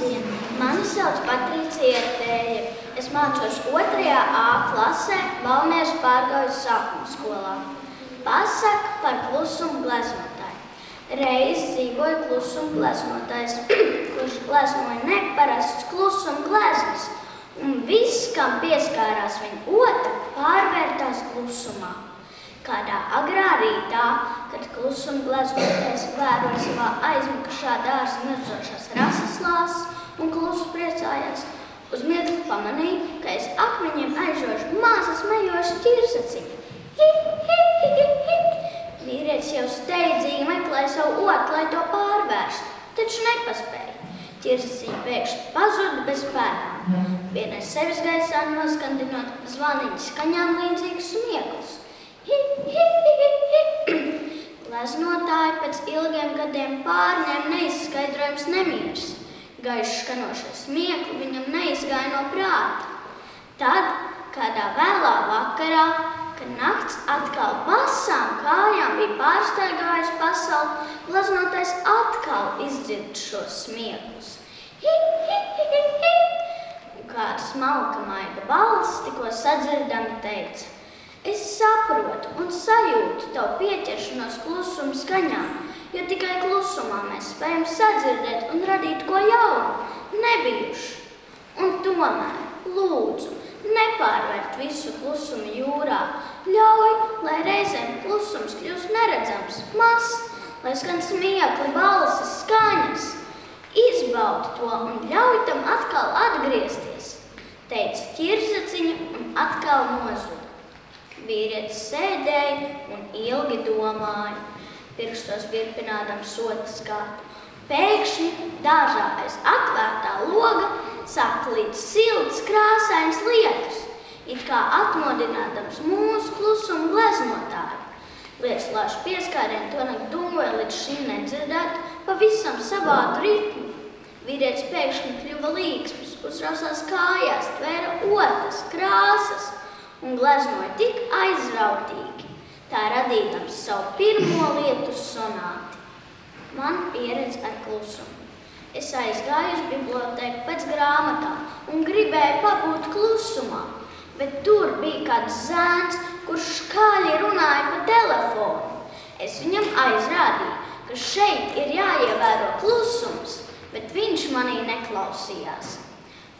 Labdien! Mani sauc Patricija Tēja. Es mācos 2. A klasē Valmieras Pārgaujas sākuma skolā. Pasaka par klusumu gleznotāju. Reiz dzīvoja klusuma gleznotājs, kurš gleznoja neparasts klusuma gleznas, un viss, kam pieskārās viņa ota, pārvērtās klusumā. Kādā agrā rītā, kad klusuma gleznotājs vēroja savā aizmikušā dārza mirzošās rases lāses un klusu priecājās, uz mirkli pamanīja, ka aiz akmeņiem aižoša maza smejoša ķirzaciņa. Hip, hip, hip, hip. Vīrietis jau steidzīgi meklēja savu otu, lai to pārvērstu, taču nepaspēja. Ķirzaciņa pēkšņi pazuda bez spēkām. Vienreiz sevis gaisā noskandinot zvaniņa skaņām līdzīgus smieklus. Hip, hip, hip, hip. Gleznotāji pēc ilgiem gadiem pārņēma neizskaidrojams nemieris. Gaiši skanošie smiekli viņam neizgāja no prāta. Tad, kādā vēlā vakarā, kad nakts atkal basām kājām bija pārstaigājis pasauli, gleznotais atkal izdzird šos smieklus. Hip, hip, hip, hip. Un kāda smalka maiga balss tikko sadzirdami teica: Es saprotu un sajūtu tavu pieķeršanos klusuma skaņām, jo tikai klusumā mēs spējam sadzirdēt un radīt ko jaunu, nebijušu. Un tomēr, lūdzu, nepārvērt visu klusumu jūrā. Ļauj, lai reizēm klusums kļūst neredzams, mazs, lai skan smiekli, balsis, skaņas. Izbaudi to un ļauj tam atkal atgriezties, teica ķirzaciņa un atkal nozuda. Vīrietis sēdēja un ilgi domāja, pirkstos virpinādams sotas gatu. Pēkšņi dārzā aiz atvērtā loga sāk klīt silts, krāsains lietus, it kā atmodinādams mūsu klusumu gleznotāju. Lietuslāšu pieskārieni tonāk dungoja līdz šim nedzirdētu pavisam savādu ritmu. Vīrietis pēkšņi kļuva līksms, uzrausās kājās, tvēra otas, krāsas un gleznoja tik aizrautīgi, tā radīdams savu pirmo lietus sonāti. Man pieredze ar klusumu. Es aizgāju uz bibliotēku pēc grāmatām un gribēju pabūt klusumā, bet tur bija kāds zēns, kurš skaļi runāja pa telefonu. Es viņam aizrādīju, ka šeit ir jāievēro klusums, bet viņš manī neklausījās.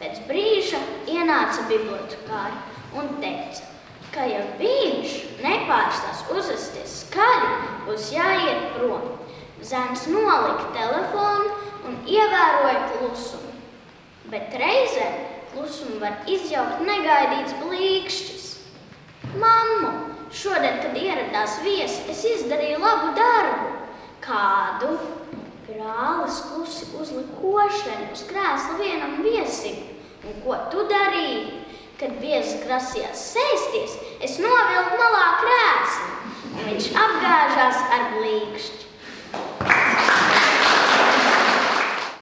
Pēc brīža ienāca bibliotekāri un teica, ka ja viņš nepārstās uzvesties skaļi, būs jāiet prom. Zēns nolika telefonu un ievēroja klusumu. Bet reizēm klusumu var izjaukt negaidīts blīkšķis. Mammu, šodien, kad ieradās viesi, es izdarīju labu darbu. Kādu? Brālis klusi uzlika košļeni uz krēsla vienam viesim. Un ko tu darīji? Kad viesis grasījās sēsties, es